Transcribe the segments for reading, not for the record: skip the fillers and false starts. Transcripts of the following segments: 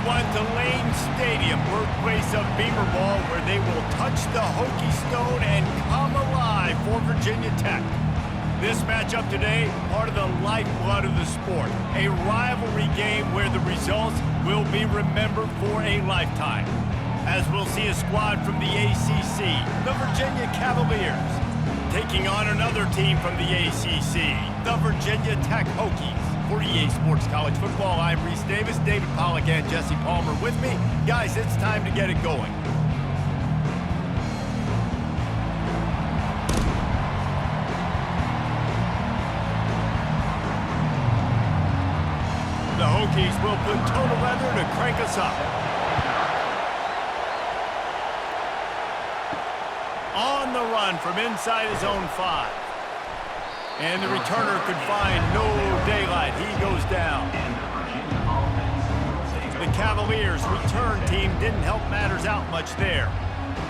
everyone to Lane Stadium, birthplace of Beamer Ball, where they will touch the Hokie stone and come alive for Virginia Tech. This matchup today, part of the lifeblood of the sport. A rivalry game where the results will be remembered for a lifetime. As we'll see a squad from the ACC, the Virginia Cavaliers, taking on another team from the ACC, the Virginia Tech Hokies. For EA Sports College Football, I'm Reese Davis, David Pollack, and Jesse Palmer with me. Guys, it's time to get it going. The Hokies will put total leather to crank us up. On the run from inside his own 5. And the returner could find no daylight. He goes down. The Cavaliers' return team didn't help matters out much there.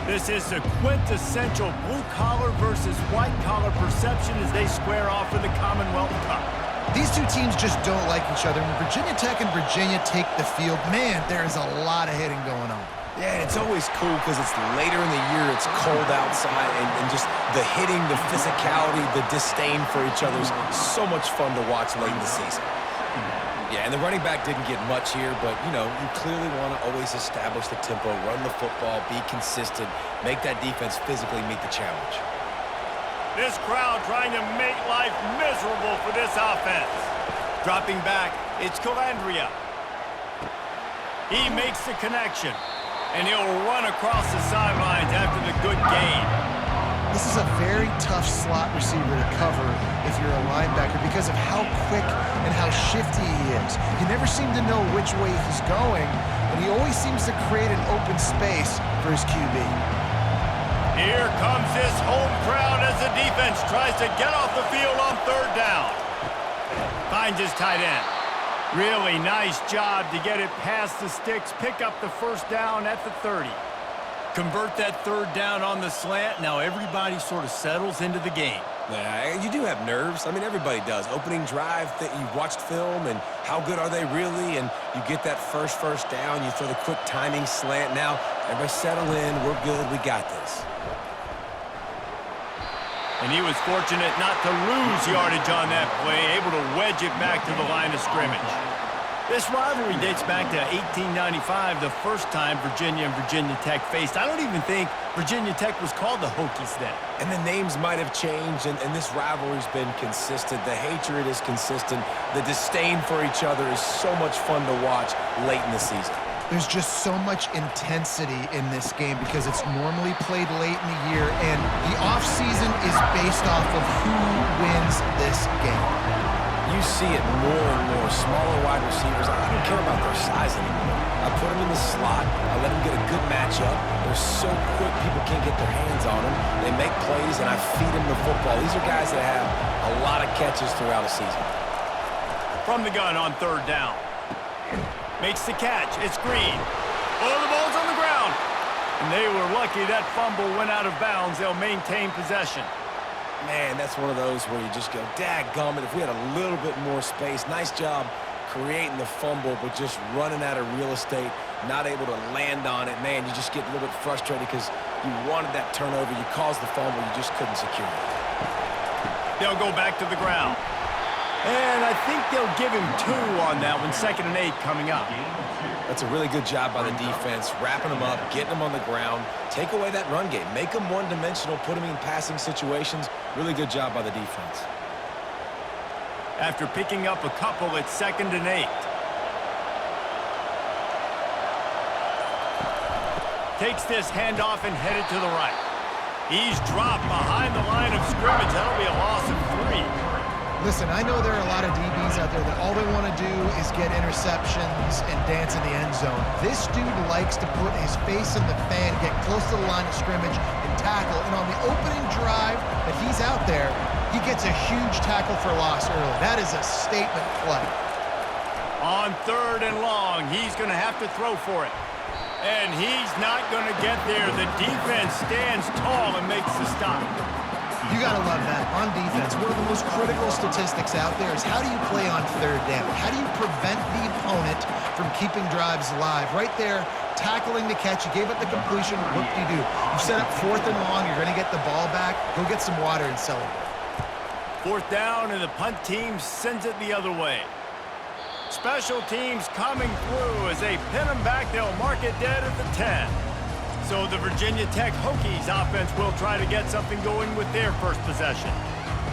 This is a quintessential blue-collar versus white-collar perception as they square off for the Commonwealth Cup. These two teams just don't like each other. When Virginia Tech and Virginia take the field, man, there is a lot of hitting going on. Yeah, it's always cool because it's later in the year, it's cold outside, and just the hitting, the physicality, the disdain for each other is so much fun to watch late in the season. Yeah, and the running back didn't get much here, but, you know, you clearly want to always establish the tempo, run the football, be consistent, make that defense physically meet the challenge. This crowd trying to make life miserable for this offense. Dropping back, it's Calandria. He makes the connection. And he'll run across the sidelines after the good gain. This is a very tough slot receiver to cover if you're a linebacker because of how quick and how shifty he is. You never seem to know which way he's going, and he always seems to create an open space for his QB. Here comes this home crowd as the defense tries to get off the field on 3rd down. Finds his tight end. Really nice job to get it past the sticks, pick up the 1st down at the 30. Convert that 3rd down on the slant. Now everybody sort of settles into the game. Yeah, you do have nerves. I mean, everybody does. Opening drive, that you've watched film, and how good are they really? And you get that first down, you throw the quick timing slant. Now, everybody settle in. We're good. We got this. And he was fortunate not to lose yardage on that play, able to wedge it back to the line of scrimmage. This rivalry dates back to 1895, the first time Virginia and Virginia Tech faced. I don't even think Virginia Tech was called the Hokies then. And the names might have changed, and this rivalry's been consistent. The hatred is consistent. The disdain for each other is so much fun to watch late in the season. There's just so much intensity in this game because it's normally played late in the year, and the offseason is based off of who wins this game. You see it more and more. Smaller wide receivers, I don't care about their size anymore. I put them in the slot. I let them get a good matchup. They're so quick, people can't get their hands on them. They make plays, and I feed them the football. These are guys that have a lot of catches throughout a season. From the gun on 3rd down. Makes the catch. It's Green. Oh, the ball's on the ground. And they were lucky that fumble went out of bounds. They'll maintain possession. Man, that's one of those where you just go, dadgummit, if we had a little bit more space. Nice job creating the fumble, but just running out of real estate, not able to land on it. Man, you just get a little bit frustrated because you wanted that turnover. You caused the fumble. You just couldn't secure it. They'll go back to the ground. And I think they'll give him 2 on that one. 2nd and 8 coming up. That's a really good job by the defense, wrapping them up, getting them on the ground. Take away that run game. Make them one-dimensional, put them in passing situations. Really good job by the defense. After picking up a couple, it's 2nd and 8. Takes this handoff and headed to the right. He's dropped behind the line of scrimmage. That'll be a loss of 3. Listen, I know there are a lot of DBs out there that all they want to do is get interceptions and dance in the end zone. This dude likes to put his face in the fan, get close to the line of scrimmage, and tackle. And on the opening drive that he's out there, he gets a huge tackle for loss early. That is a statement play. On 3rd and long, he's going to have to throw for it. And he's not going to get there. The defense stands tall and makes the stop. You got to love that. On defense, one of the most critical statistics out there is how do you play on third down? How do you prevent the opponent from keeping drives alive? Right there, tackling the catch. You gave up the completion. What do? You set up 4th and long. You're going to get the ball back. Go get some water and celebrate. 4th down, and the punt team sends it the other way. Special teams coming through as they pin them back. They'll mark it dead at the 10. So the Virginia Tech Hokies offense will try to get something going with their first possession.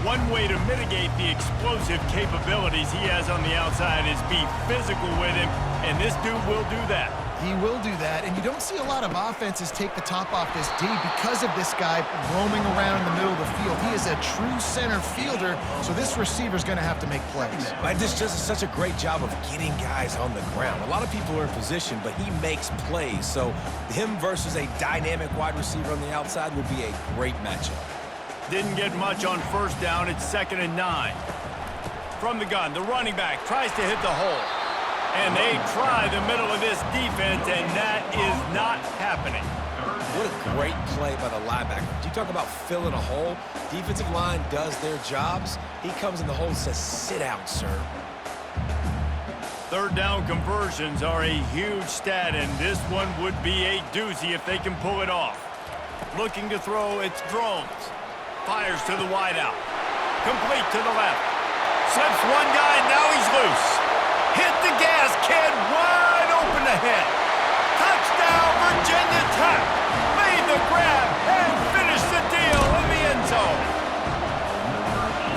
One way to mitigate the explosive capabilities he has on the outside is be physical with him, and this dude will do that. He will do that, and you don't see a lot of offenses take the top off this D because of this guy roaming around in the middle of the field. He is a true center fielder, so this receiver's going to have to make plays. And this does such a great job of getting guys on the ground. A lot of people are in position, but he makes plays, so him versus a dynamic wide receiver on the outside would be a great matchup. Didn't get much on 1st down. It's 2nd and 9. From the gun, the running back tries to hit the hole. And they try the middle of this defense, and that is not happening. What a great play by the linebacker. Do you talk about filling a hole? Defensive line does their jobs. He comes in the hole and says, sit down, sir. 3rd down conversions are a huge stat, and this one would be a doozy if they can pull it off. Looking to throw, it's Drones. Fires to the wideout. Complete to the left. Slips one guy, now he's loose. Hit the gas, kid, wide open ahead. Touchdown, Virginia Tech. Made the grab and finished the deal in the end zone.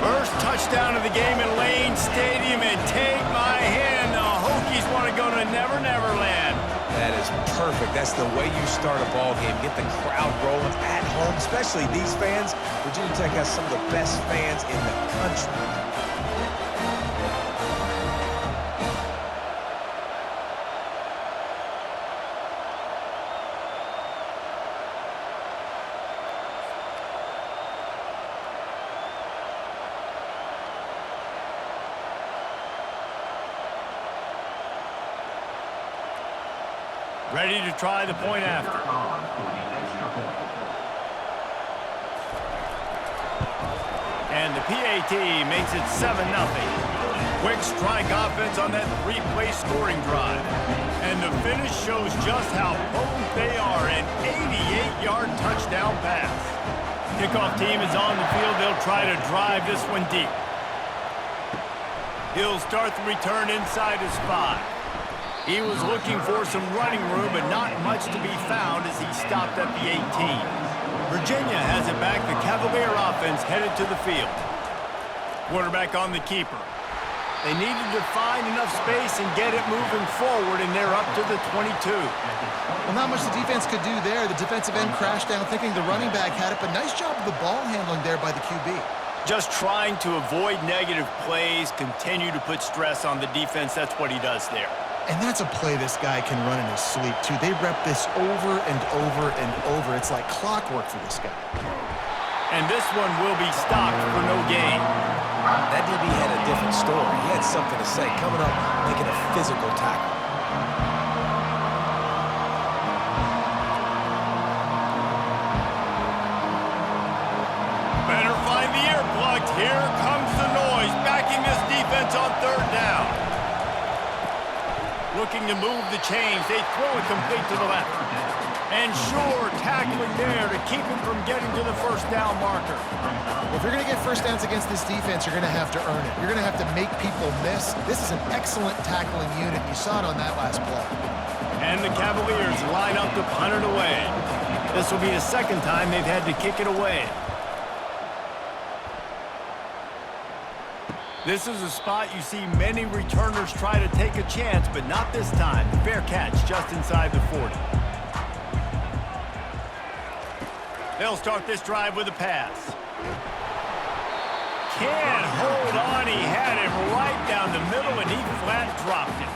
First touchdown of the game in Lane Stadium, and take my hand, the Hokies want to go to Never Never Land. That is perfect. That's the way you start a ball game. Get the crowd rolling at home, especially these fans. Virginia Tech has some of the best fans in the country. Ready to try the point after. And the PAT makes it 7-0. Quick strike offense on that 3-play scoring drive. And the finish shows just how potent they are, an 88-yard touchdown pass. Kickoff team is on the field. They'll try to drive this one deep. He'll start the return inside his 5. He was looking for some running room, but not much to be found as he stopped at the 18. Virginia has it back. The Cavalier offense headed to the field. Quarterback on the keeper. They needed to find enough space and get it moving forward, and they're up to the 22. Well, not much the defense could do there. The defensive end crashed down thinking the running back had it, but nice job of the ball handling there by the QB. Just trying to avoid negative plays, continue to put stress on the defense. That's what he does there. And that's a play this guy can run in his sleep, too. They rep this over and over and over. It's like clockwork for this guy. And this one will be stopped for no gain. That DB had a different story. He had something to say, coming up, making a physical tackle. Better find the earplugs. Here comes the noise, backing this defense on 3rd down. Looking to move the chains. They throw it complete to the left. And sure, tackling there to keep him from getting to the 1st down marker. If you're going to get 1st downs against this defense, you're going to have to earn it. You're going to have to make people miss. This is an excellent tackling unit. You saw it on that last play. And the Cavaliers line up to punt it away. This will be the 2nd time they've had to kick it away. This is a spot you see many returners try to take a chance, but not this time. Fair catch just inside the 40. They'll start this drive with a pass. Can't hold on. He had him right down the middle, and he flat dropped it.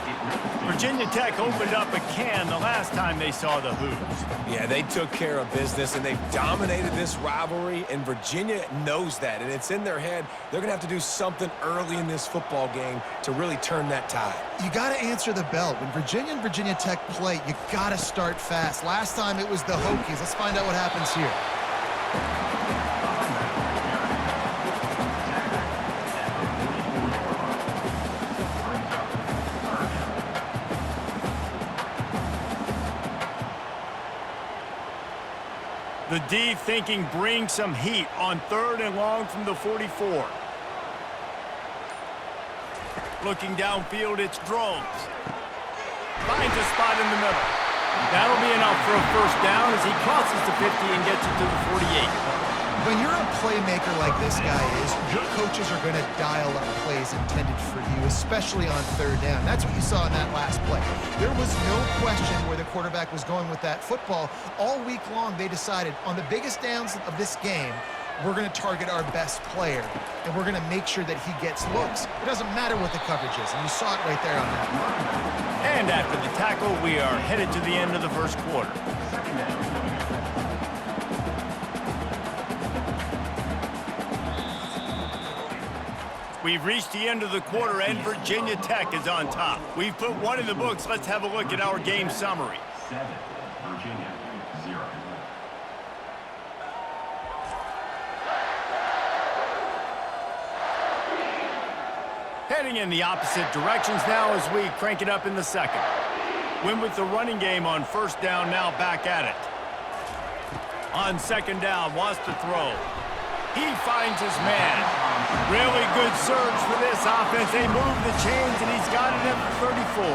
Virginia Tech opened up a can the last time they saw the Hoos. Yeah, they took care of business, and they've dominated this rivalry, and Virginia knows that, and it's in their head. They're going to have to do something early in this football game to really turn that tide. You got to answer the bell. When Virginia and Virginia Tech play, you got to start fast. Last time it was the Hokies. Let's find out what happens here. The D thinking bring some heat on 3rd and long from the 44. Looking downfield, it's Drones. Finds a spot in the middle. That'll be enough for a first down as he crosses the 50 and gets it to the 48. When you're a playmaker like this guy is, your coaches are going to dial up plays intended for you, especially on 3rd down. That's what you saw in that last play. There was no question where the quarterback was going with that football. All week long, they decided on the biggest downs of this game, we're going to target our best player, and we're going to make sure that he gets looks. It doesn't matter what the coverage is, and you saw it right there on that one. And after the tackle, we are headed to the end of the first quarter. We've reached the end of the quarter, and Virginia Tech is on top. We've put one in the books. Let's have a look at our game summary. 7, Virginia, 0. Heading in the opposite directions now as we crank it up in the second. Win with the running game on 1st down, now back at it. On 2nd down, wants to throw. He finds his man. Really good surge for this offense. They move the chains, and he's got it at the 34.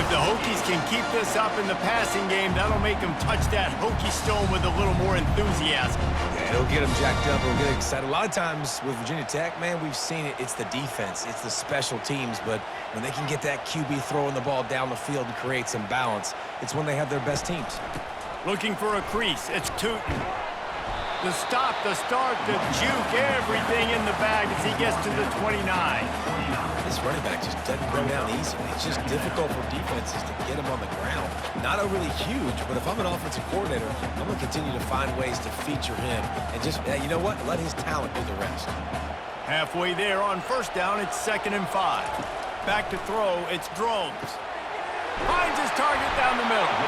If the Hokies can keep this up in the passing game, that'll make them touch that Hokie stone with a little more enthusiasm. Yeah, it'll get them jacked up. It'll get excited. A lot of times with Virginia Tech, man, we've seen it. It's the defense. It's the special teams. But when they can get that QB throwing the ball down the field and create some balance, it's when they have their best teams. Looking for a crease. It's Tootin. The stop, the start, the juke, everything in the bag as he gets to the 29. This running back just doesn't go down easily. It's just difficult for defenses to get him on the ground. Not overly huge, but if I'm an offensive coordinator, I'm going to continue to find ways to feature him and just, you know what, let his talent do the rest. Halfway there on 1st down, it's 2nd and 5. Back to throw, it's Drones. Finds his target down the middle.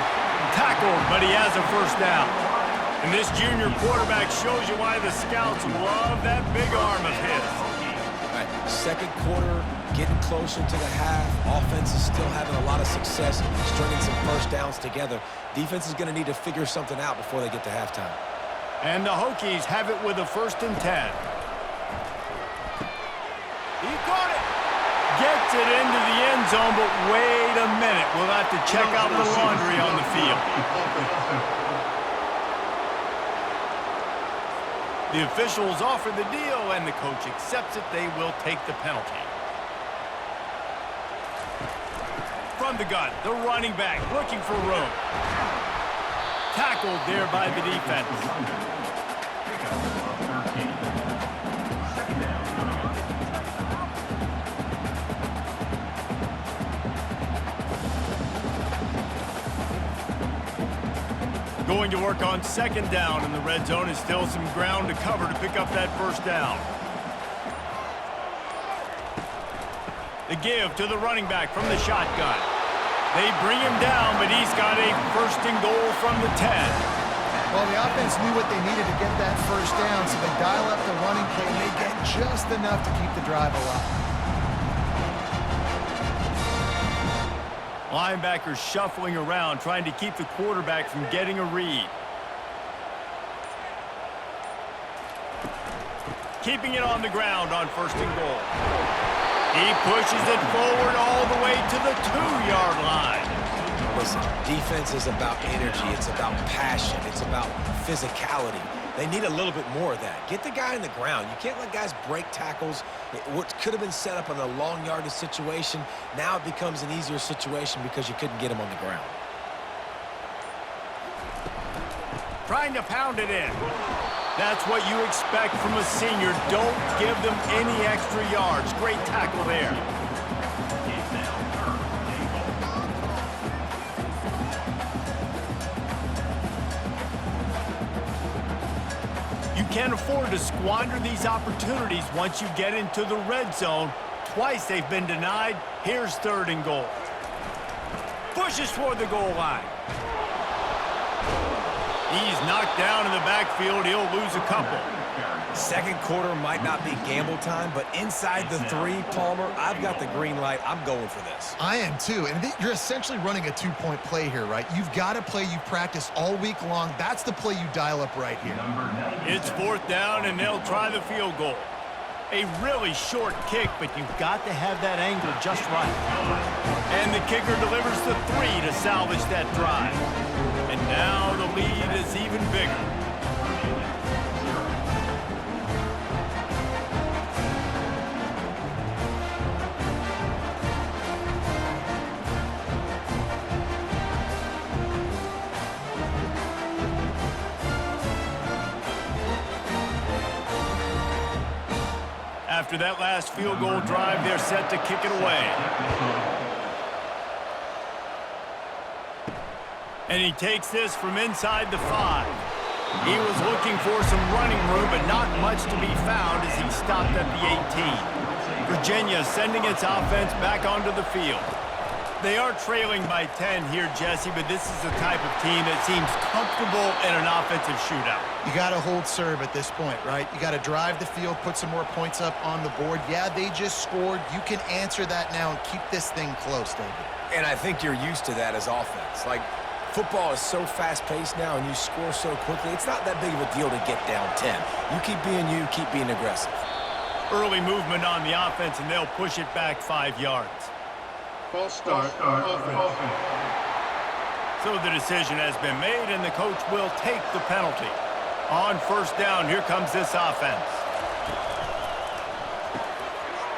Tackled, but he has a 1st down. And this junior quarterback shows you why the scouts love that big arm of his. All right, 2nd quarter, getting closer to the half. Offense is still having a lot of success, stringing some 1st downs together. Defense is going to need to figure something out before they get to halftime. And the Hokies have it with a 1st and 10. He caught it. Gets it into the end zone, but wait a minute. We'll have to check out the laundry on the field. The officials offer the deal, and the coach accepts it. They will take the penalty. From the gun, the running back looking for room. Tackled there by the defense. Going to work on 2nd down in the red zone. Is still some ground to cover to pick up that 1st down. The give to the running back from the shotgun. They bring him down, but he's got a 1st and goal from the 10. Well, the offense knew what they needed to get that 1st down, so they dial up the running play, and they get just enough to keep the drive alive. Linebackers shuffling around, trying to keep the quarterback from getting a read. Keeping it on the ground on 1st and goal. He pushes it forward all the way to the 2-yard line. Listen, defense is about energy. It's about passion. It's about physicality. They need a little bit more of that. Get the guy in the ground. You can't let guys break tackles. What could have been set up in a long yardage situation, now it becomes an easier situation because you couldn't get him on the ground. Trying to pound it in. That's what you expect from a senior. Don't give them any extra yards. Great tackle there. You can't afford to squander these opportunities once you get into the red zone. Twice they've been denied. Here's 3rd and goal. Pushes toward the goal line. He's knocked down in the backfield. He'll lose a couple. Second quarter might not be gamble time, but inside the 3, Palmer, I've got the green light. I'm going for this. I am too, and you're essentially running a 2-point play here, right? You've got a play you've practiced all week long. That's the play you dial up right here. It's 4th down, and they'll try the field goal. A really short kick, but you've got to have that angle just right. And the kicker delivers the 3 to salvage that drive. And now the lead is even bigger. After that last field goal drive, they're set to kick it away. And he takes this from inside the 5. He was looking for some running room, but not much to be found as he stopped at the 18. Virginia sending its offense back onto the field. They are trailing by 10 here, Jesse, but this is the type of team that seems comfortable in an offensive shootout. You got to hold serve at this point, right? You got to drive the field, put some more points up on the board. Yeah, they just scored. You can answer that now and keep this thing close, David. And I think you're used to that as offense. Like, football is so fast-paced now and you score so quickly, it's not that big of a deal to get down 10. You keep being you, keep being aggressive. Early movement on the offense, and they'll push it back 5 yards. False start, offense. So the decision has been made, and the coach will take the penalty. On 1st down, here comes this offense.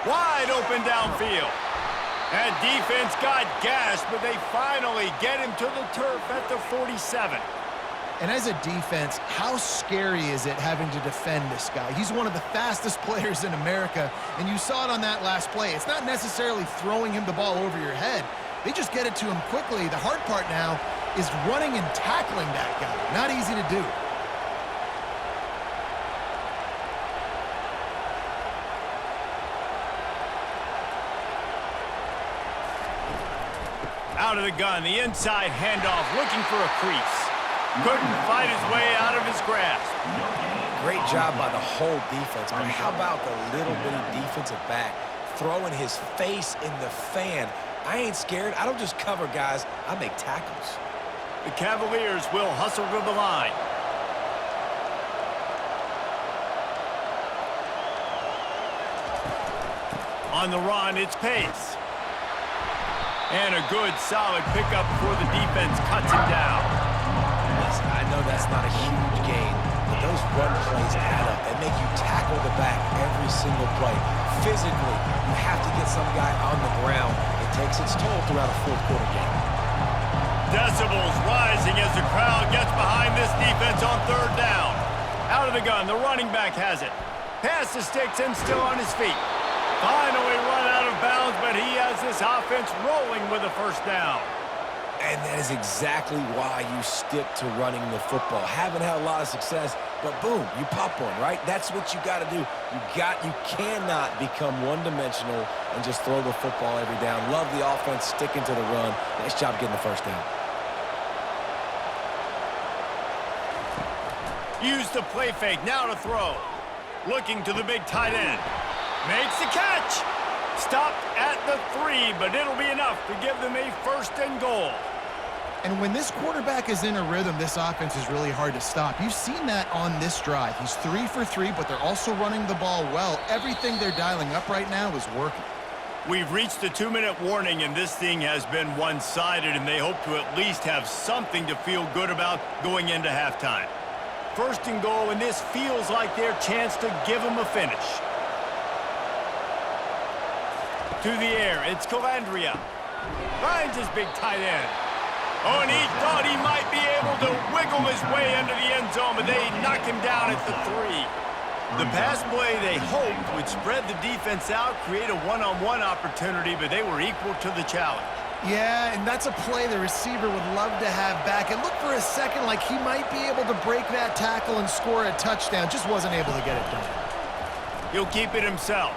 Wide open downfield. That defense got gashed, but they finally get him to the turf at the 47. And as a defense, how scary is it having to defend this guy? He's one of the fastest players in America, and you saw it on that last play. It's not necessarily throwing him the ball over your head. They just get it to him quickly. The hard part now is running and tackling that guy. Not easy to do. Out of the gun, the inside handoff, looking for a crease. Couldn't fight his way out of his grasp. Great job by the whole defense, but how about the little bitty defensive back throwing his face in the fan? I ain't scared. I don't just cover guys. I make tackles. The Cavaliers will hustle to the line. On the run, it's Pace. And a good, solid pickup before the defense cuts him down. Listen, I know that's not a huge gain, but those run plays add up. They make you tackle the back every single play. Physically, you have to get some guy on the ground. It takes its toll throughout a 4th quarter game. Decibels rising as the crowd gets behind this defense on 3rd down. Out of the gun, the running back has it. Pass the sticks and still on his feet. Finally run out of bounds, but he has this offense rolling with a 1st down. And that is exactly why you stick to running the football. Haven't had a lot of success, but boom, you pop one, right? That's what you got to do. You cannot become one-dimensional and just throw the football every down. Love the offense sticking to the run. Nice job getting the 1st down. Use the play fake, now to throw. Looking to the big tight end. Makes the catch. Stopped at the 3, but it'll be enough to give them a 1st and goal. And when this quarterback is in a rhythm, this offense is really hard to stop. You've seen that on this drive. He's 3 for 3, but they're also running the ball well. Everything they're dialing up right now is working. We've reached the 2-minute warning, and this thing has been one-sided, and they hope to at least have something to feel good about going into halftime. 1st and goal, and this feels like their chance to give them a finish. To the air, it's Calandria. Finds his big tight end. Oh, and he thought he might be able to wiggle his way into the end zone, but they knock him down at the 3. The pass play they hoped would spread the defense out, create a one-on-one opportunity, but they were equal to the challenge. Yeah, and that's a play the receiver would love to have back. It looked for a second like he might be able to break that tackle and score a touchdown. Just wasn't able to get it done. He'll keep it himself.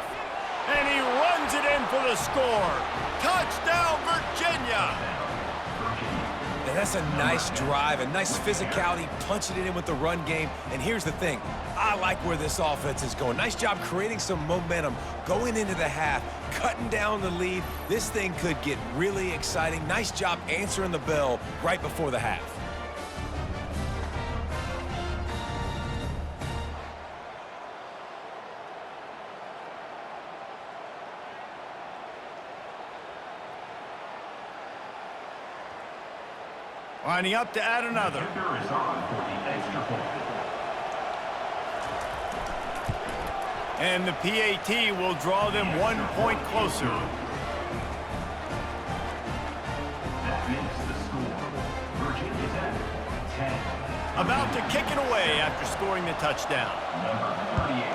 And he runs it in for the score. Touchdown, Virginia! They That's a nice drive, a nice physicality, punching it in with the run game. And here's the thing, I like where this offense is going. Nice job creating some momentum, going into the half, cutting down the lead. This thing could get really exciting. Nice job answering the bell right before the half. Lining up to add another. Kicker is on for the extra point. And the PAT will draw them 1 point closer. That makes the score. Virginia Tech, 10. About to kick it away after scoring the touchdown. Number 38,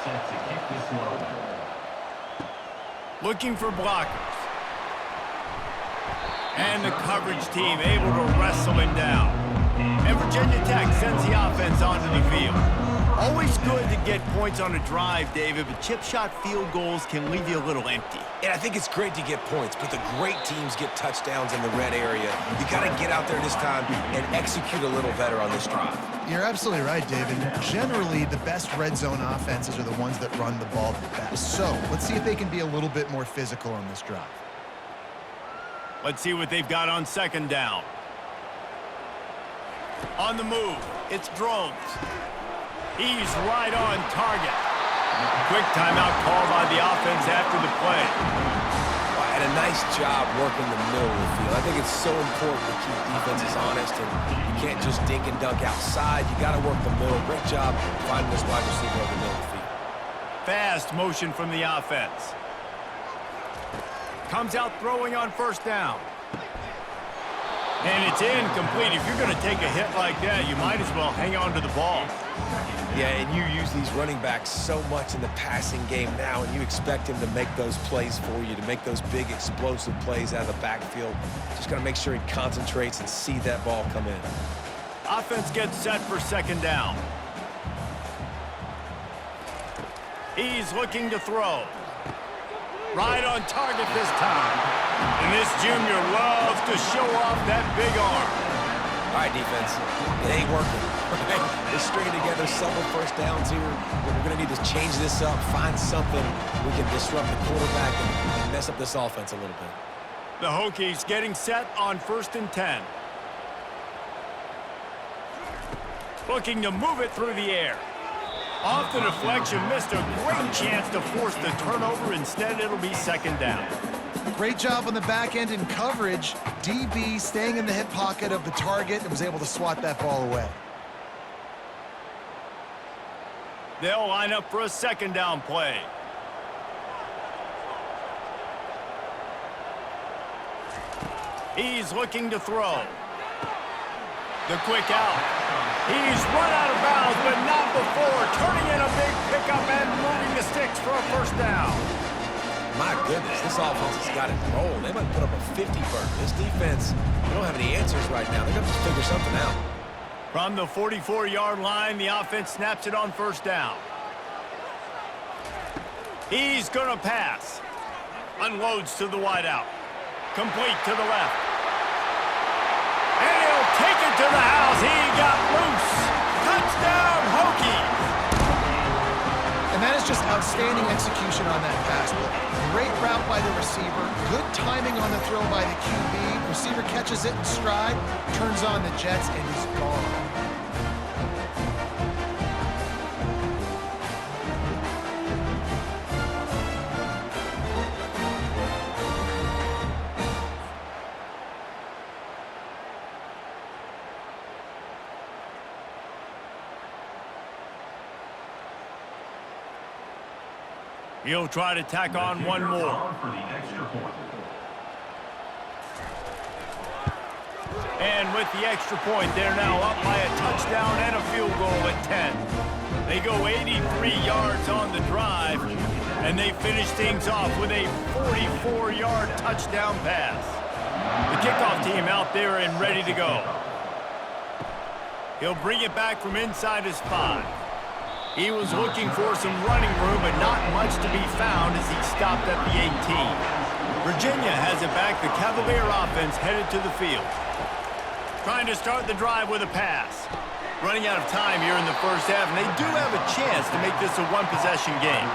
set to kick this one. Looking for blockers. And the coverage team able to wrestle him down. And Virginia Tech sends the offense onto the field. Always good to get points on a drive, David, but chip shot field goals can leave you a little empty. And I think it's great to get points, but the great teams get touchdowns in the red area. You got to get out there this time and execute a little better on this drive. You're absolutely right, David. Generally, the best red zone offenses are the ones that run the ball the best. So let's see if they can be a little bit more physical on this drive. Let's see what they've got on second down. On the move, it's Drones. He's right on target. Quick timeout call by the offense after the play. And a nice job working the middle of the field. I think it's so important to keep defenses honest, and you can't just dink and dunk outside. You got to work the middle. Great job finding this wide receiver over the middle of the field. Fast motion from the offense. Comes out throwing on first down. And it's incomplete. If you're going to take a hit like that, you might as well hang on to the ball. Yeah, and you use these running backs so much in the passing game now, and you expect him to make those plays for you, to make those big explosive plays out of the backfield. Just got to make sure he concentrates and see that ball come in. Offense gets set for second down. He's looking to throw. Right on target this time. And this junior loves to show off that big arm. All right, defense. It ain't working. They're stringing together several first downs here. We're going to need to change this up, find something we can disrupt the quarterback and mess up this offense a little bit. The Hokies getting set on 1st and 10. Looking to move it through the air. Off the deflection, missed a great chance to force the turnover. Instead, it'll be second down. Great job on the back end in coverage. DB staying in the hip pocket of the target and was able to swat that ball away. They'll line up for a second down play. He's looking to throw. The quick out. He's run out of bounds, but not before. Turning in a big pickup and moving the sticks for a first down. My goodness, this offense has got it rolling. They might put up a 50 burn. This defense, they don't have any answers right now. They're going to have to figure something out. From the 44-yard line, the offense snaps it on first down. He's going to pass. Unloads to the wideout. Complete to the left. And he'll take it to the house. He got loose. Touchdown, Hokies. And that is just outstanding execution on that pass play. Great route by the receiver. Good timing on the throw by the QB. Receiver catches it in stride, turns on the jets, and he's gone. He'll try to tack on one more. For the extra point. And with the extra point, they're now up by a touchdown and a field goal at 10. They go 83 yards on the drive, and they finish things off with a 44-yard touchdown pass. The kickoff team out there and ready to go. He'll bring it back from inside his 5. He was looking for some running room, but not much to be found as he stopped at the 18. Virginia has it back. The Cavalier offense headed to the field. Trying to start the drive with a pass. Running out of time here in the first half, and they do have a chance to make this a one-possession game.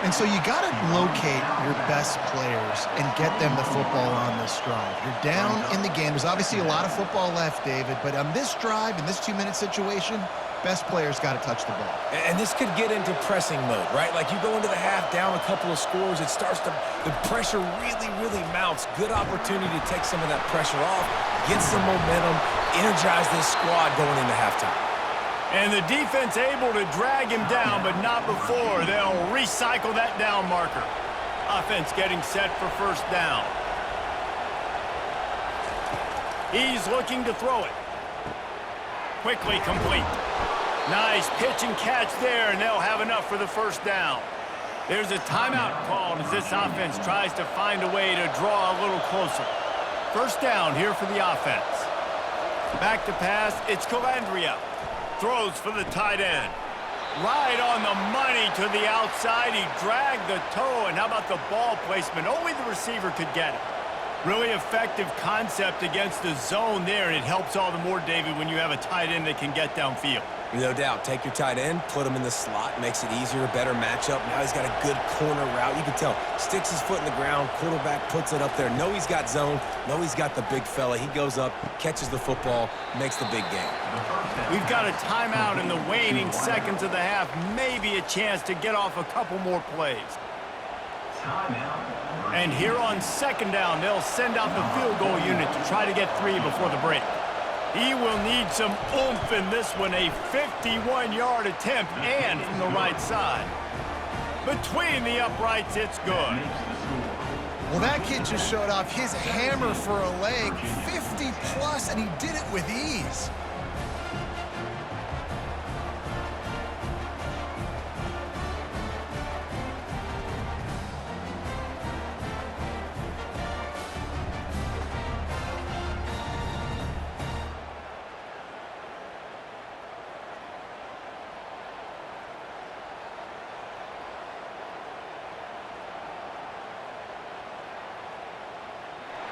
And so you got to locate your best players and get them the football on this drive. You're down in the game. There's obviously a lot of football left, David, but on this drive, in this 2-minute situation, best players got to touch the ball. And this could get into pressing mode, right? Like you go into the half down a couple of scores, it starts to, the pressure really, really mounts. Good opportunity to take some of that pressure off, get some momentum, energize this squad going into halftime. And the defense able to drag him down, but not before. They'll recycle that down marker. Offense getting set for first down. He's looking to throw it. Quickly complete. Nice pitch and catch there, and they'll have enough for the first down. There's a timeout called as this offense tries to find a way to draw a little closer. First down here for the offense. Back to pass, it's Calandria. Throws for the tight end. Right on the money to the outside. He dragged the toe, and how about the ball placement? Only the receiver could get it. Really effective concept against the zone there, and it helps all the more, David, when you have a tight end that can get downfield. No doubt. Take your tight end, put him in the slot, makes it easier, better matchup. Now he's got a good corner route. You can tell. Sticks his foot in the ground, quarterback puts it up there. Know he's got zone, know he's got the big fella. He goes up, catches the football, makes the big game. We've got a timeout in the waning seconds of the half. Maybe a chance to get off a couple more plays. And here on second down, they'll send out the field goal unit to try to get 3 before the break. He will need some oomph in this one, a 51-yard attempt, and from the right side. Between the uprights, it's good. Well, that kid just showed off his hammer for a leg, 50-plus, and he did it with ease.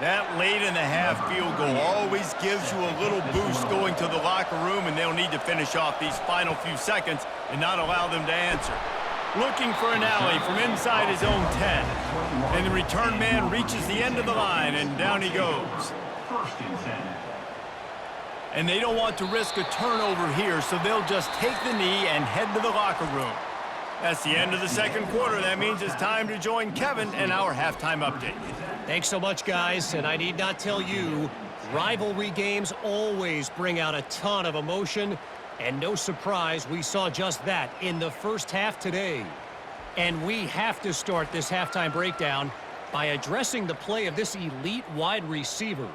That late in the half field goal always gives you a little boost going to the locker room, and they'll need to finish off these final few seconds and not allow them to answer. Looking for an alley from inside his own 10. And the return man reaches the end of the line, and down he goes. And they don't want to risk a turnover here, so they'll just take the knee and head to the locker room. That's the end of the second quarter. That means it's time to join Kevin and our halftime update. Thanks so much, guys, and I need not tell you, rivalry games always bring out a ton of emotion, and no surprise, we saw just that in the first half today. And we have to start this halftime breakdown by addressing the play of this elite wide receiver.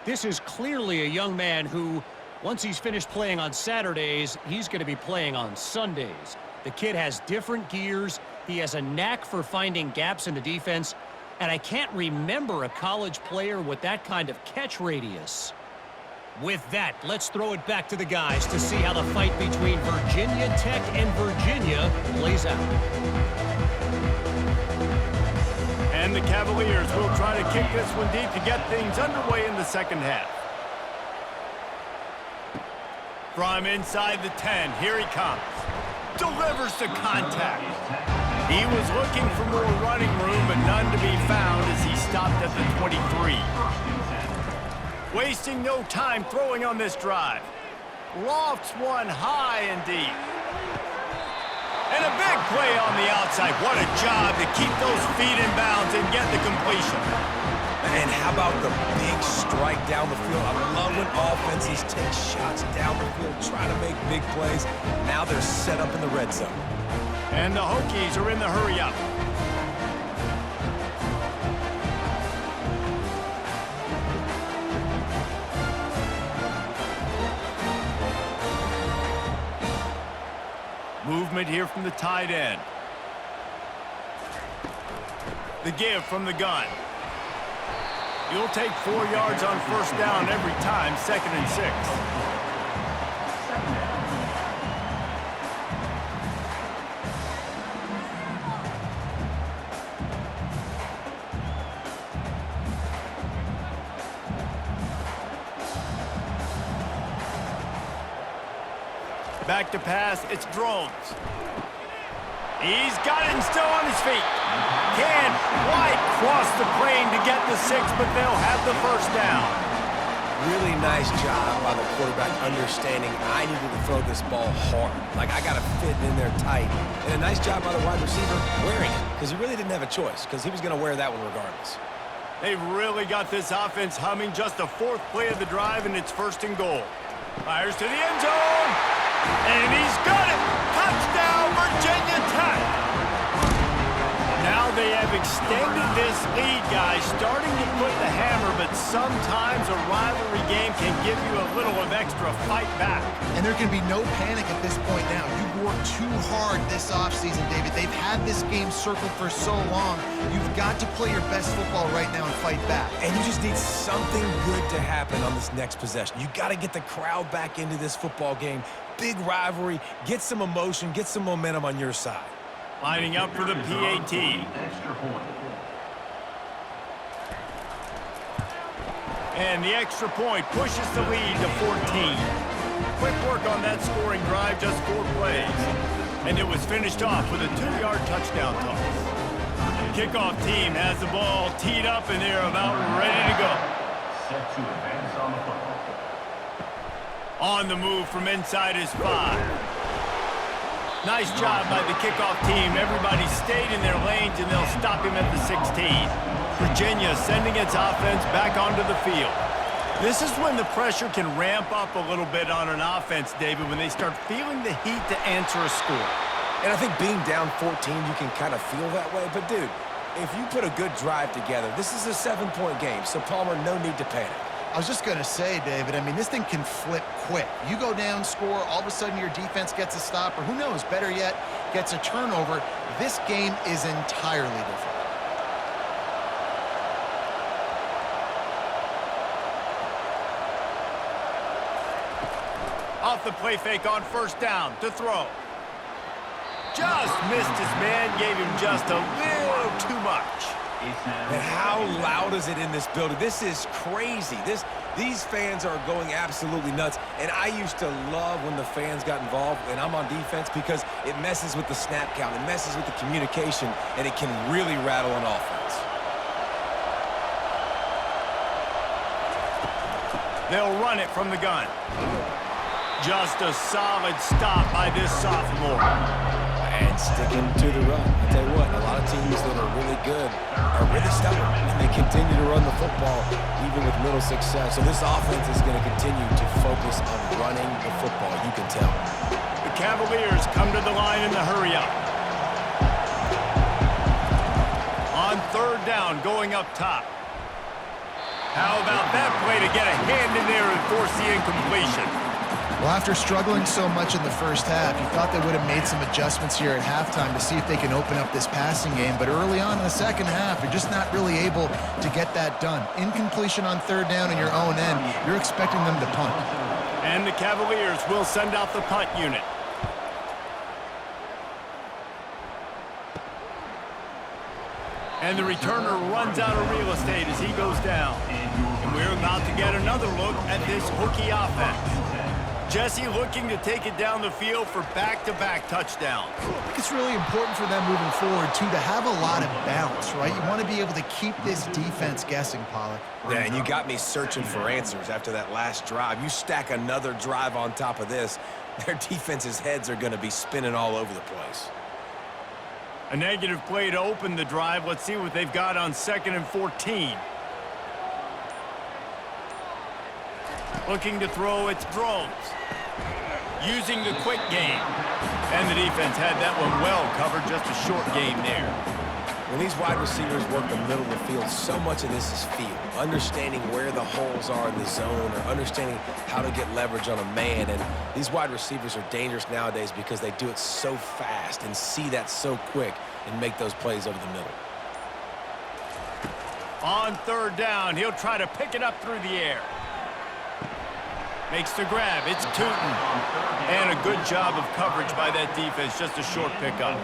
This is clearly a young man who, once he's finished playing on Saturdays, he's going to be playing on Sundays. The kid has different gears, he has a knack for finding gaps in the defense, and I can't remember a college player with that kind of catch radius. With that, let's throw it back to the guys to see how the fight between Virginia Tech and Virginia plays out. And the Cavaliers will try to kick this one deep to get things underway in the second half. From inside the 10, here he comes. Delivers to contact. He was looking for more running room, but none to be found as he stopped at the 23. Wasting no time throwing on this drive. Lofts one high and deep. And a big play on the outside. What a job to keep those feet in bounds and get the completion. And how about the big strike down the field? I love when offenses take shots down the field, try to make big plays. Now they're set up in the red zone. And the Hokies are in the hurry-up. Movement here from the tight end. The give from the gun. You'll take 4 yards on first down every time, 2nd and 6. Back to pass, it's drones. He's got it and still on his feet. Can't quite cross the plane to get the 6, but they'll have the first down. Really nice job by the quarterback understanding I needed to throw this ball hard. Like, I got to fit in there tight. And a nice job by the wide receiver wearing it, because he really didn't have a choice, because he was going to wear that one regardless. They've really got this offense humming. Just the 4th play of the drive, and it's 1st and goal. Fires to the end zone, and he's got it. Touchdown, Virginia Tech. Now they have extended this lead, guys, starting to put the hammer, but sometimes a rivalry game can give you a little of extra fight back. And there can be no panic at this point now. You've worked too hard this offseason, David. They've had this game circled for so long. You've got to play your best football right now and fight back. And you just need something good to happen on this next possession. You got to get the crowd back into this football game. Big rivalry, get some emotion, get some momentum on your side. Lining up for the PAT. Extra point. And the extra point pushes the lead to 14. Quick work on that scoring drive, just 4 plays. And it was finished off with a 2-yard touchdown toss. Kickoff team has the ball teed up, and they're about ready to go. Set to advance on the football. On the move from inside his 5. Nice job by the kickoff team. Everybody stayed in their lanes, and they'll stop him at the 16. Virginia sending its offense back onto the field. This is when the pressure can ramp up a little bit on an offense, David, when they start feeling the heat to answer a score. And I think being down 14, you can kind of feel that way. But, dude, if you put a good drive together, this is a 7-point game, so, Palmer, no need to panic. I was just going to say, David, I mean, this thing can flip quick. You go down, score, all of a sudden your defense gets a stop, or who knows, better yet, gets a turnover. This game is entirely different. Off the play fake on 1st down to throw. Just missed his man, gave him just a little too much. And how loud is it in this building? This is crazy. These fans are going absolutely nuts. And I used to love when the fans got involved, and I'm on defense, because it messes with the snap count, it messes with the communication, and it can really rattle an offense. They'll run it from the gun. Just a solid stop by this sophomore. And sticking to the run. I tell you what, a lot of teams that are really good are really stubborn, and they continue to run the football even with little success. So this offense is going to continue to focus on running the football, you can tell. The Cavaliers come to the line in the hurry up. On 3rd down, going up top. How about that play to get a hand in there and force the incompletion? Well, after struggling so much in the first half, you thought they would have made some adjustments here at halftime to see if they can open up this passing game. But early on in the second half, you're just not really able to get that done. Incompletion on 3rd down in your own end, you're expecting them to punt. And the Cavaliers will send out the punt unit. And the returner runs out of real estate as he goes down. And we're about to get another look at this Hokie offense. Jesse looking to take it down the field for back-to-back touchdowns. I think it's really important for them moving forward, too, to have a lot of balance, right? You want to be able to keep this defense guessing, Pollack. Yeah, and you got me searching for answers after that last drive. You stack another drive on top of this, their defense's heads are going to be spinning all over the place. A negative play to open the drive. Let's see what they've got on 2nd and 14. Looking to throw, it's drones. Using the quick game. And the defense had that one well covered, just a short game there. When these wide receivers work the middle of the field, so much of this is feel. Understanding where the holes are in the zone, or understanding how to get leverage on a man. And these wide receivers are dangerous nowadays because they do it so fast and see that so quick and make those plays over the middle. On 3rd down, he'll try to pick it up through the air. Makes the grab. It's Tootin. And a good job of coverage by that defense. Just a short pickup.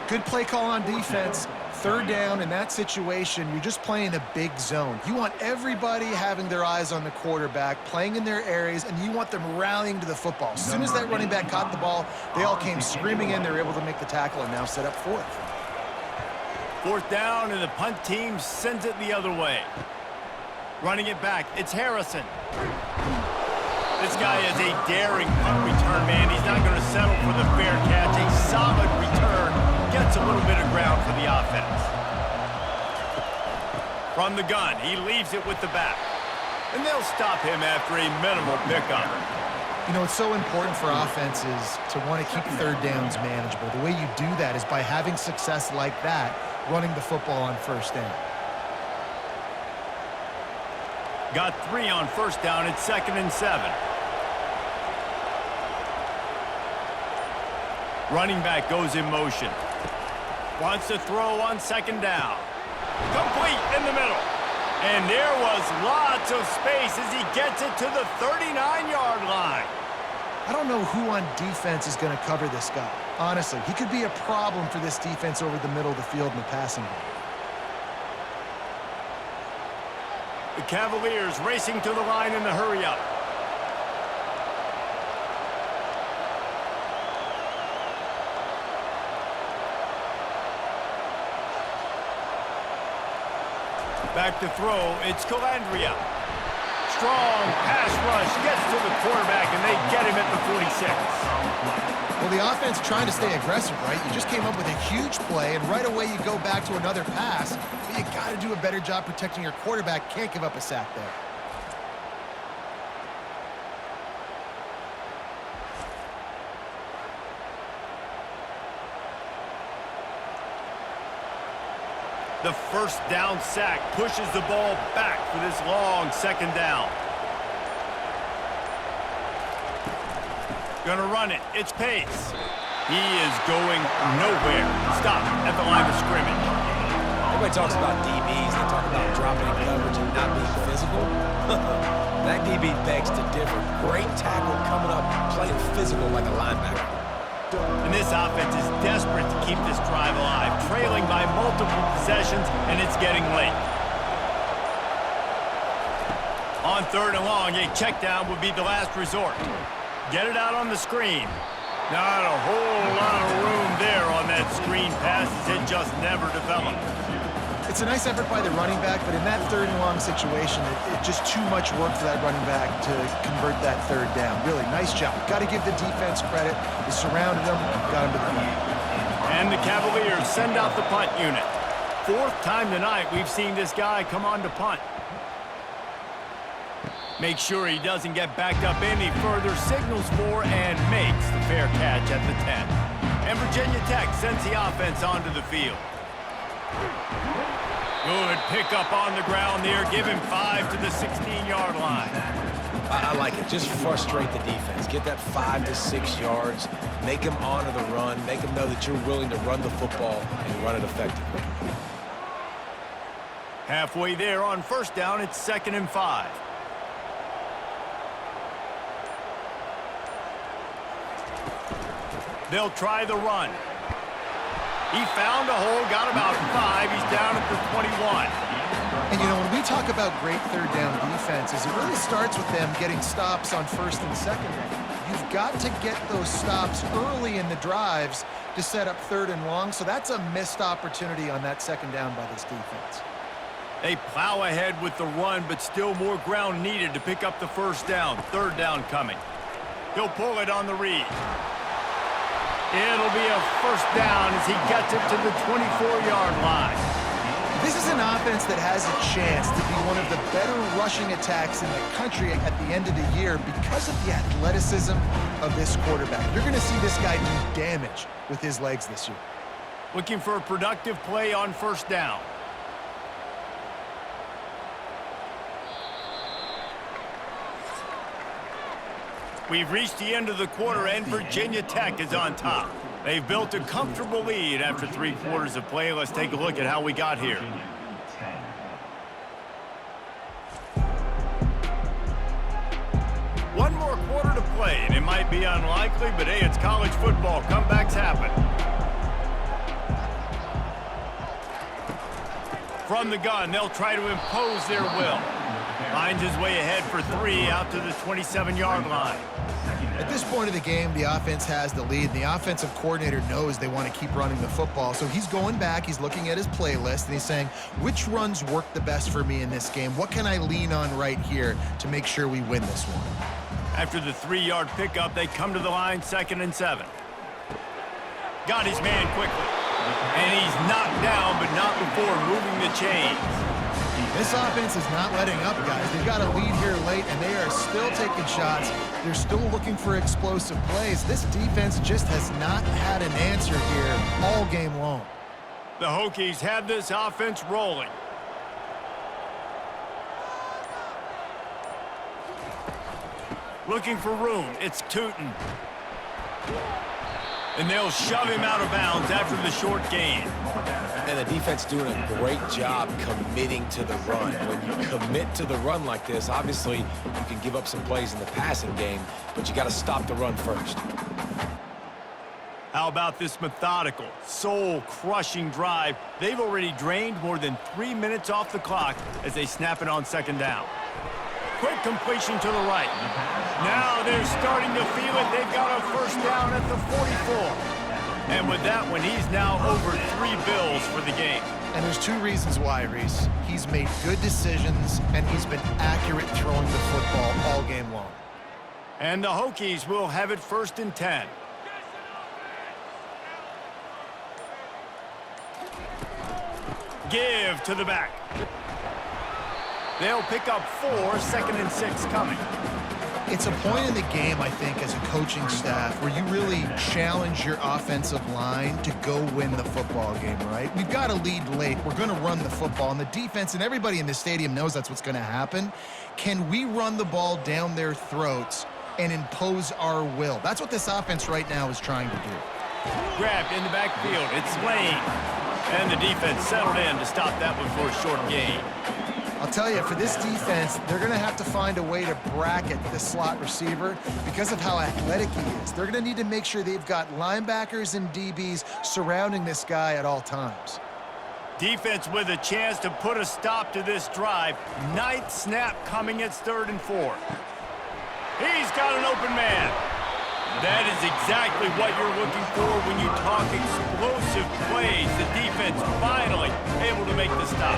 Good play call on defense. Third down in that situation, you're just playing a big zone. You want everybody having their eyes on the quarterback, playing in their areas, and you want them rallying to the football. As soon as that running back caught the ball, they all came screaming in. They were able to make the tackle and now set up fourth. Fourth down, and the punt team sends it the other way. Running it back, it's Harrison. This guy is a daring punt return man. He's not going to settle for the fair catch. A solid return. Gets a little bit of ground for the offense. From the gun, he leaves it with the back. And they'll stop him after a minimal pickup. You know, it's so important for offenses to want to keep third downs manageable. The way you do that is by having success like that, running the football on first down. Got 3 on first down. It's 2nd and 7. Running back goes in motion. Wants to throw on 2nd down. Complete in the middle. And there was lots of space as he gets it to the 39-yard line. I don't know who on defense is going to cover this guy. Honestly, he could be a problem for this defense over the middle of the field in the passing game. The Cavaliers racing to the line in the hurry-up. Back to throw, it's Calandria. Strong pass rush, gets to the quarterback, and they get him at the 46. Well, the offense trying to stay aggressive, right? You just came up with a huge play, and right away you go back to another pass. But you got to do a better job protecting your quarterback. Can't give up a sack there. The first down sack pushes the ball back for this long 2nd down. Gonna run it. It's Pace. He is going nowhere. Stop at the line of scrimmage. Everybody talks about DBs. They talk about dropping in coverage and not being physical. That DB begs to differ. Great tackle coming up, playing physical like a linebacker. And this offense is desperate to keep this drive alive, trailing by multiple possessions, and it's getting late. On 3rd and long, a check down would be the last resort. Get it out on the screen. Not a whole lot of room there on that screen pass as it just never developed. It's a nice effort by the running back, but in that 3rd and long situation, it's just too much work for that running back to convert that 3rd down. Really, nice job. Got to give the defense credit. They surrounded him, got him to the field. And the Cavaliers send out the punt unit. 4th time tonight we've seen this guy come on to punt. Make sure he doesn't get backed up any further, signals for and makes the fair catch at the 10. And Virginia Tech sends the offense onto the field. Good pickup on the ground there. Give him 5 to the 16-yard line. I like it. Just frustrate the defense. Get that 5 to 6 yards. Make them honor the run. Make them know that you're willing to run the football and run it effectively. Halfway there on first down, it's 2nd and 5. They'll try the run. He found a hole, got about 5. He's down at the 21. And, you know, when we talk about great 3rd down defenses, it really starts with them getting stops on 1st and 2nd down. You've got to get those stops early in the drives to set up 3rd and long, so that's a missed opportunity on that 2nd down by this defense. They plow ahead with the run, but still more ground needed to pick up the 1st down. 3rd down coming. He'll pull it on the read. It'll be a 1st down as he gets it to the 24-yard line. This is an offense that has a chance to be one of the better rushing attacks in the country at the end of the year because of the athleticism of this quarterback. You're going to see this guy do damage with his legs this year. Looking for a productive play on 1st down. We've reached the end of the quarter, and Virginia Tech is on top. They've built a comfortable lead after 3 quarters of play. Let's take a look at how we got here. One more play, and it might be unlikely, but hey, it's college football. Comebacks happen. From the gun, they'll try to impose their will. Finds his way ahead for 3 out to the 27-yard line. At this point of the game, the offense has the lead. The offensive coordinator knows they want to keep running the football. So he's going back, he's looking at his playlist, and he's saying, which runs work the best for me in this game? What can I lean on right here to make sure we win this one? After the 3-yard pickup, they come to the line, 2nd and 7. Got his man quickly. And he's knocked down, but not before moving the chains. This offense is not letting up, guys. They've got a lead here late, and they are still taking shots. They're still looking for explosive plays. This defense just has not had an answer here all game long. The Hokies have this offense rolling. Looking for room. It's Tootin. And they'll shove him out of bounds after the short gain. And the defense doing a great job committing to the run. When you commit to the run like this, obviously you can give up some plays in the passing game, but you got to stop the run first. How about this methodical, soul-crushing drive? They've already drained more than 3 minutes off the clock as they snap it on 2nd down. Quick completion to the right. Now they're starting to feel it. They've got a first down at the 44. And with that one, he's now over 3 bills for the game. And there's 2 reasons why, Reese. He's made good decisions, and he's been accurate throwing the football all game long. And the Hokies will have it 1st and 10. Give to the back. They'll pick up 4, 2nd and 6 coming. It's a point in the game, I think, as a coaching staff where you really challenge your offensive line to go win the football game, right? We've got a lead late. We're going to run the football, and the defense and everybody in the stadium knows that's what's going to happen. Can we run the ball down their throats and impose our will? That's what this offense right now is trying to do. Grabbed in the backfield. It's Lane. And the defense settled in to stop that one for a short gain. I'll tell you, for this defense, they're going to have to find a way to bracket the slot receiver because of how athletic he is. They're going to need to make sure they've got linebackers and DBs surrounding this guy at all times. Defense with a chance to put a stop to this drive. 9th snap coming. It's 3rd and 4. He's got an open man. That is exactly what you're looking for when you talk explosive plays. The defense finally able to make the stop.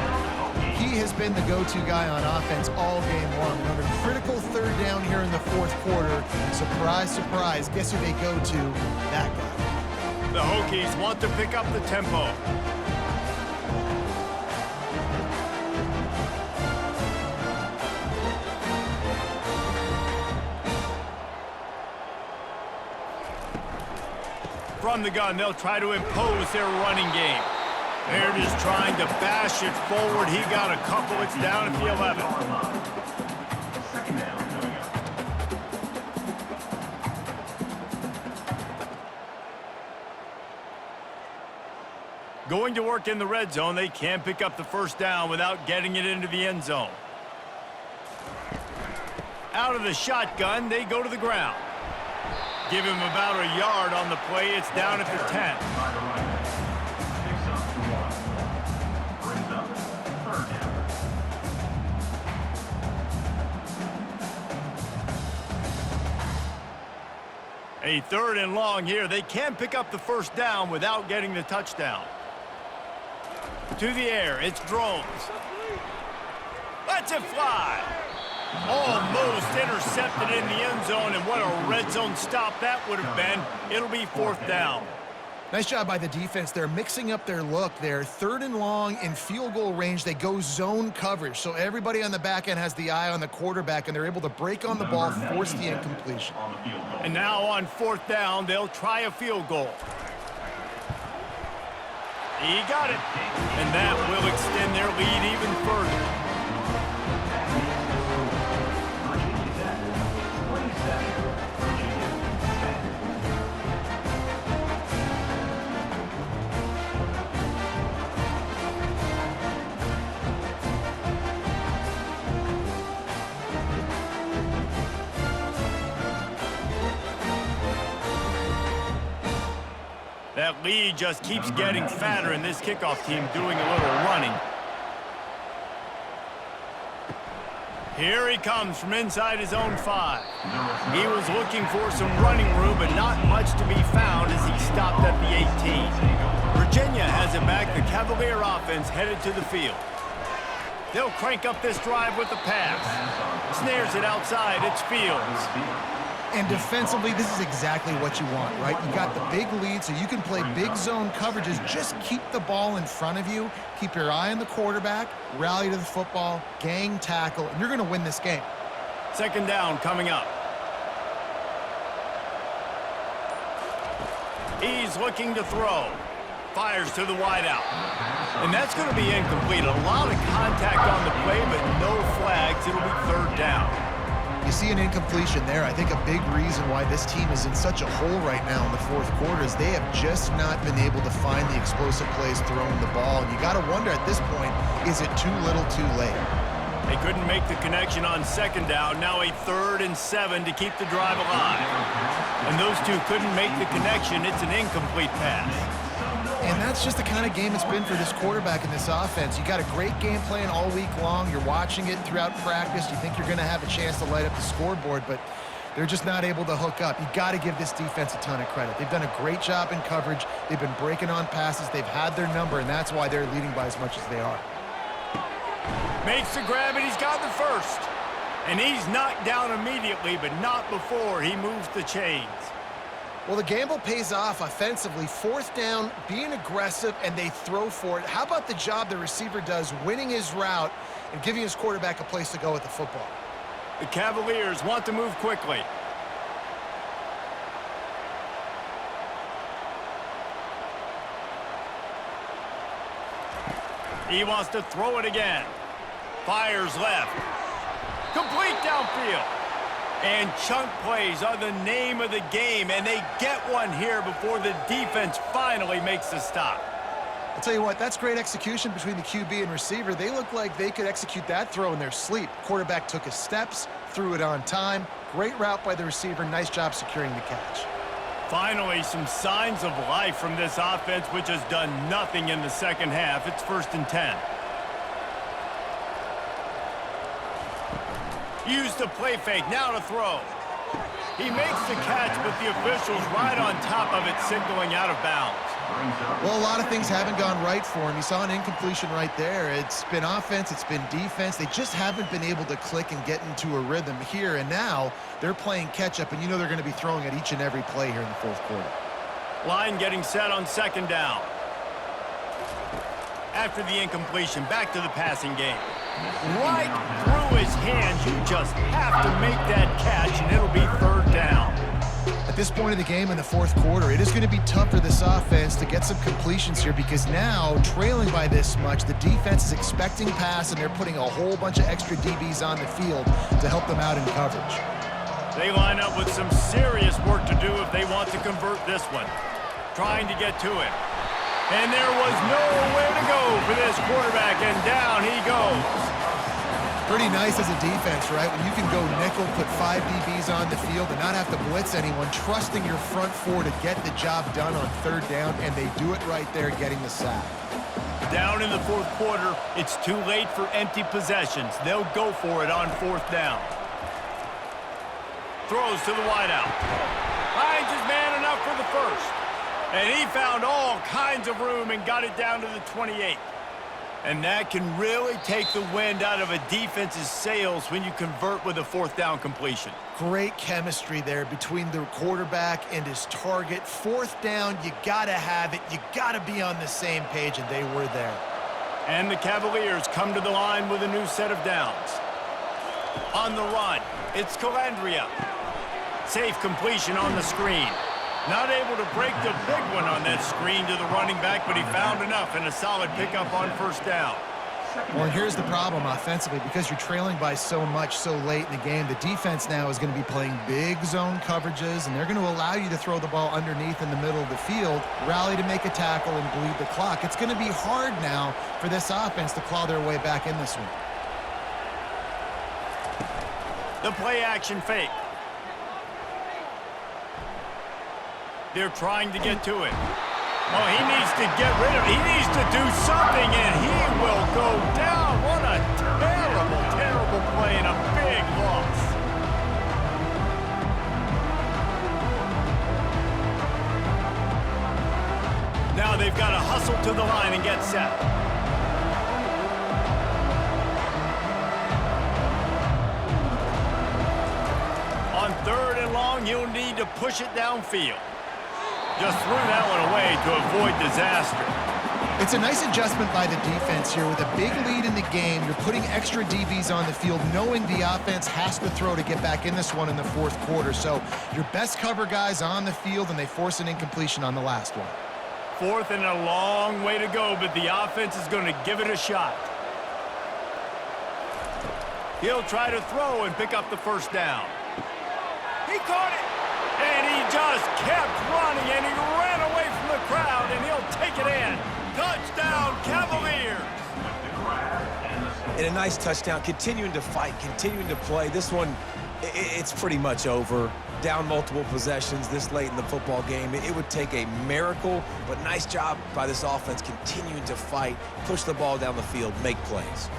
He has been the go-to guy on offense all game long. On a critical 3rd down here in the 4th quarter, surprise, surprise, guess who they go to? That guy. The Hokies want to pick up the tempo. From the gun, they'll try to impose their running game. They're just trying to bash it forward. He got a couple. It's down at the 11. Going to work in the red zone. They can't pick up the first down without getting it into the end zone. Out of the shotgun, they go to the ground. Give him about a yard on the play. It's down at the 10. A 3rd and long here. They can pick up the first down without getting the touchdown. To the air, it's Drones. Lets it fly. Almost intercepted in the end zone, and what a red zone stop that would have been. It'll be 4th down. Nice job by the defense. They're mixing up their look. They're 3rd and long in field goal range. They go zone coverage, so everybody on the back end has the eye on the quarterback, and they're able to break on the ball, force the incompletion. And now on 4th down, they'll try a field goal. He got it, and that will extend their lead even further. That lead just keeps getting fatter, and this kickoff team doing a little running. Here he comes from inside his own 5. He was looking for some running room, but not much to be found as he stopped at the 18. Virginia has it back. The Cavalier offense headed to the field. They'll crank up this drive with the pass. Snares it outside. It's Fields. And defensively, this is exactly what you want, right? You got the big lead, so you can play big zone coverages. Just keep the ball in front of you. Keep your eye on the quarterback. Rally to the football. Gang tackle. And you're going to win this game. Second down coming up. He's looking to throw. Fires to the wideout. And that's going to be incomplete. A lot of contact on the play, but no flags. It'll be third down. You see an incompletion there. I think a big reason why this team is in such a hole right now in the fourth quarter is they have just not been able to find the explosive plays throwing the ball. And you got to wonder at this point, is it too little too late? They couldn't make the connection on second down. Now a 3rd and 7 to keep the drive alive. And those two couldn't make the connection. It's an incomplete pass. And that's just the kind of game it's been for this quarterback in this offense. You got a great game plan all week long. You're watching it throughout practice. You think you're going to have a chance to light up the scoreboard, but they're just not able to hook up. You got to give this defense a ton of credit. They've done a great job in coverage. They've been breaking on passes. They've had their number, and that's why they're leading by as much as they are. Makes the grab, and he's got the first. And he's knocked down immediately, but not before he moves the chains. Well, the gamble pays off offensively. 4th down, being aggressive, and they throw for it. How about the job the receiver does winning his route and giving his quarterback a place to go with the football? The Cavaliers want to move quickly. He wants to throw it again. Fires left. Complete downfield. And chunk plays are the name of the game, and they get one here before the defense finally makes a stop. I'll tell you what, that's great execution between the QB and receiver. They look like they could execute that throw in their sleep. Quarterback took his steps, threw it on time. Great route by the receiver. Nice job securing the catch. Finally, some signs of life from this offense, which has done nothing in the second half. It's 1st and 10. Used the play fake, now to throw. He makes the catch, but the officials right on top of it, signaling out of bounds. Well, a lot of things haven't gone right for him. You saw an incompletion right there. It's been offense, it's been defense. They just haven't been able to click and get into a rhythm here, and now they're playing catch-up, and you know they're going to be throwing at each and every play here in the fourth quarter. Line getting set on second down. After the incompletion, back to the passing game. Right through his hands, you just have to make that catch, and it'll be third down. At this point of the game in the fourth quarter, it is going to be tough for this offense to get some completions here because now, trailing by this much, the defense is expecting pass, and they're putting a whole bunch of extra DBs on the field to help them out in coverage. They line up with some serious work to do if they want to convert this one. Trying to get to it. And there was nowhere to go for this quarterback, and down he goes. Pretty nice as a defense, right? When you can go nickel, put 5 DBs on the field and not have to blitz anyone, trusting your front 4 to get the job done on third down, and they do it right there, getting the sack. Down in the fourth quarter, it's too late for empty possessions. They'll go for it on 4th down. Throws to the wideout. Finds his man enough for the first. And he found all kinds of room and got it down to the 28. And that can really take the wind out of a defense's sails when you convert with a 4th down completion. Great chemistry there between the quarterback and his target. 4th down, you got to have it. You got to be on the same page, and they were there. And the Cavaliers come to the line with a new set of downs. On the run, it's Calandria. Safe completion on the screen. Not able to break the big one on that screen to the running back, but he found enough and a solid pickup on 1st down. Well, here's the problem offensively. Because you're trailing by so much so late in the game, the defense now is going to be playing big zone coverages, and they're going to allow you to throw the ball underneath in the middle of the field, rally to make a tackle, and bleed the clock. It's going to be hard now for this offense to claw their way back in this one. The play action fake. They're trying to get to it. Oh, he needs to get rid of it. He needs to do something, and he will go down. What a terrible, terrible play and a big loss. Now they've got to hustle to the line and get set. On 3rd and long, you'll need to push it downfield. Just threw that one away to avoid disaster. It's a nice adjustment by the defense here. With a big lead in the game, you're putting extra DBs on the field, knowing the offense has to throw to get back in this one in the 4th quarter. So your best cover guys on the field, and they force an incompletion on the last one. 4th and a long way to go, but the offense is going to give it a shot. He'll try to throw and pick up the 1st down. He caught it, and he just kept running, and he ran away from the crowd, and he'll take it in. Touchdown, Cavaliers! And a nice touchdown, continuing to fight, continuing to play. This one, it's pretty much over. Down multiple possessions this late in the football game. It would take a miracle, but nice job by this offense continuing to fight, push the ball down the field, make plays.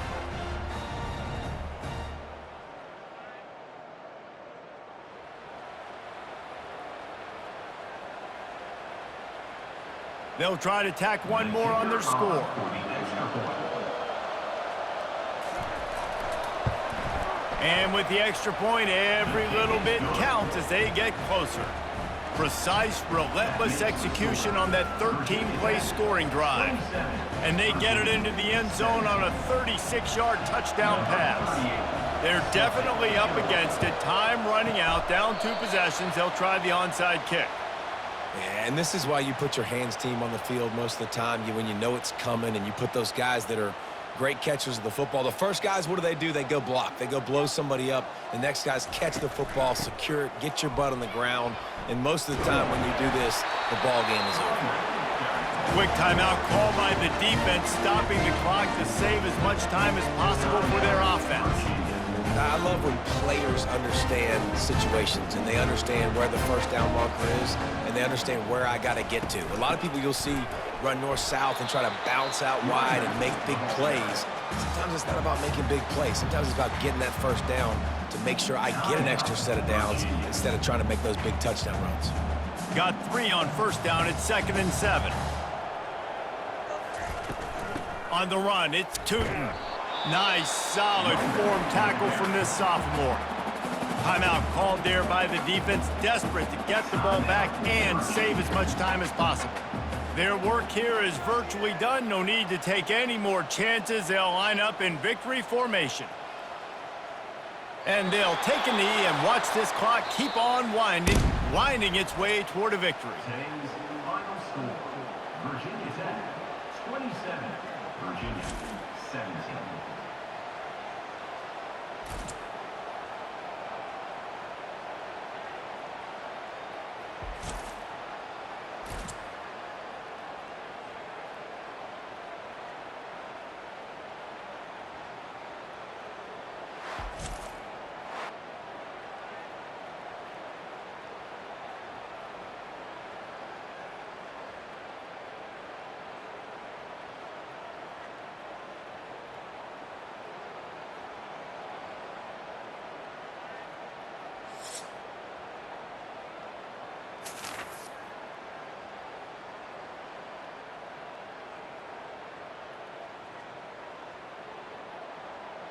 They'll try to tack one more on their score. And with the extra point, every little bit counts as they get closer. Precise, relentless execution on that 13-play scoring drive. And they get it into the end zone on a 36-yard touchdown pass. They're definitely up against it. Time running out, down 2 possessions. They'll try the onside kick. Yeah, and this is why you put your hands team on the field most of the time. When you know it's coming, and you put those guys that are great catchers of the football. The first guys, what do? They go block. They go blow somebody up. The next guys catch the football, secure it, get your butt on the ground. And most of the time when you do this, the ball game is over. Quick timeout call by the defense, stopping the clock to save as much time as possible for their offense. I love when players understand situations, and they understand where the 1st down marker is, and they understand where I got to get to. A lot of people you'll see run north-south and try to bounce out wide and make big plays. Sometimes it's not about making big plays. Sometimes it's about getting that 1st down to make sure I get an extra set of downs instead of trying to make those big touchdown runs. Got 3 on 1st down. It's 2nd and 7. On the run, it's Tootin. Nice, solid form tackle from this sophomore. Timeout called there by the defense, desperate to get the ball back and save as much time as possible. Their work here is virtually done. No need to take any more chances. They'll line up in victory formation. And they'll take a knee and watch this clock keep on winding its way toward a victory. Today's final score, Virginia Tech 27, Virginia 17.